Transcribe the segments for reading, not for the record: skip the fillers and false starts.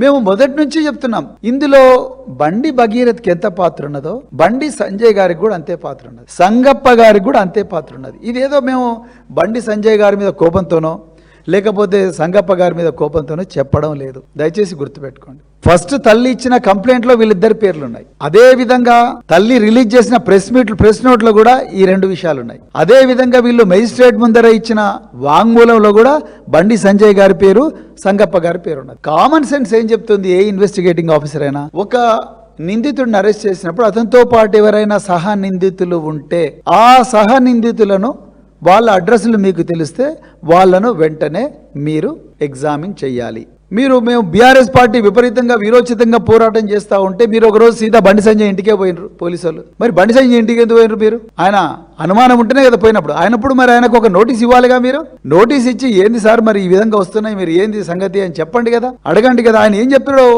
మేము మొదటి నుంచి చెప్తున్నాం, ఇందులో బండి భగీరథ్కి ఎంత పాత్ర ఉన్నదో బండి సంజయ్ గారికి కూడా అంతే పాత్ర ఉన్నది, సంగప్ప గారికి కూడా అంతే పాత్ర ఉన్నది. ఇదేదో మేము బండి సంజయ్ గారి మీద కోపంతోనో లేకపోతే సంగప్ప గారి మీద కోపంతోనో చెప్పడం లేదు, దయచేసి గుర్తుపెట్టుకోండి. ఫస్ట్ తల్లి ఇచ్చిన కంప్లైంట్లో వీళ్ళిద్దరి పేర్లు ఉన్నాయి. అదే విధంగా తల్లి రిలీజ్ చేసిన ప్రెస్ నోట్లో కూడా ఈ రెండు విషయాలు ఉన్నాయి. అదే విధంగా వీళ్ళు మెజిస్ట్రేట్ ముందర ఇచ్చిన వాంగ్మూలంలో కూడా బండి సంజయ్ గారి పేరు, సంగప్ప గారి పేరు ఉన్నది. కామన్ సెన్స్ ఏం చెప్తుంది? ఏ ఇన్వెస్టిగేటింగ్ ఆఫీసర్ అయినా ఒక నిందితుడిని అరెస్ట్ చేసినప్పుడు అతనితో పాటు ఎవరైనా సహా నిందితులు ఉంటే ఆ సహా నిందితులను వాళ్ళ అడ్రస్లు మీకు తెలిస్తే వాళ్ళను వెంటనే మీరు ఎగ్జామిన్ చేయాలి. మేము బీఆర్ఎస్ పార్టీ విపరీతంగా విరోచితంగా పోరాటం చేస్తూ ఉంటే మీరు ఒకరోజు సీదా బండి సంజయ్ ఇంటికే పోయినరు పోలీసులు. మరి బండి సంజయ్ ఇంటికి ఎందుకు పోయినరు? మీరు ఆయన అనుమానం ఉంటేనే కదా పోయినప్పుడు. ఆయనప్పుడు మరి ఆయనకు ఒక నోటీస్ ఇవ్వాలిగా. మీరు నోటీస్ ఇచ్చి ఏంది సార్ మరి ఈ విధంగా వస్తున్నాయి, మీరు ఏంది సంగతి అని చెప్పండి కదా, అడగండి కదా. ఆయన ఏం చెప్తాడో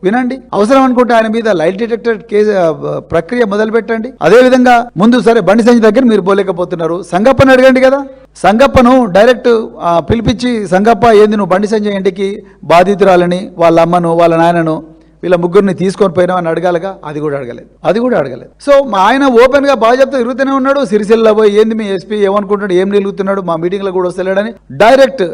వినండి. అవసరం అనుకుంటే ఆయన మీద లైట్ డిటెక్టర్ కేసు ప్రక్రియ మొదలు పెట్టండి. అదే విధంగా ముందు సరే బండి సంజయ్ దగ్గర మీరు పోలేకపోతున్నారు, సంగప్పని అడగండి కదా. సంగప్పను డైరెక్ట్ పిలిపించి, సంగప్ప ఏంది నువ్వు బండి సంజయ్ ఇంటికి బాధితురాలని వాళ్ళ అమ్మను వాళ్ళ నాయనను వీళ్ళ ముగ్గురిని తీసుకొని పోయినావు అని అడగాలిగా. అది కూడా అడగలేదు. సో మా ఆయన ఓపెన్ గా బాధ్యత తిరుగుతూనే ఉన్నాడు. సిరిసిల్ల పోయి ఏంది మీ ఎస్పీ ఏమనుకుంటాడు, ఏం నిలుగుతున్నాడు, మా మీటింగ్లో కూడా వస్తలేడని డైరెక్ట్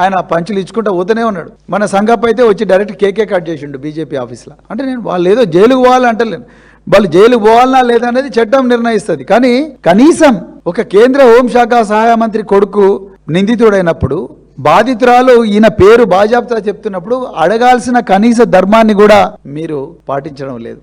ఆయన పంచులు ఇచ్చుకుంటూ పోతూనే ఉన్నాడు. మన సంగప్ప అయితే వచ్చి డైరెక్ట్ కేకే కట్ చేసిండు బీజేపీ ఆఫీస్లో. అంటే నేను వాళ్ళు ఏదో జైలుకు పోవాలంటలేను, వాళ్ళు జైలుకు పోవాలన్నా లేదా అనేది చట్టం నిర్ణయిస్తుంది. కానీ కనీసం ఒక కేంద్ర హోంశాఖ సహాయ మంత్రి కొడుకు నిందితుడైనప్పుడు బాధితురాలు ఈయన పేరు బాజాప్తా చెప్తున్నప్పుడు అడగాల్సిన కనీస ధర్మాన్ని కూడా మీరు పాటించడం లేదు.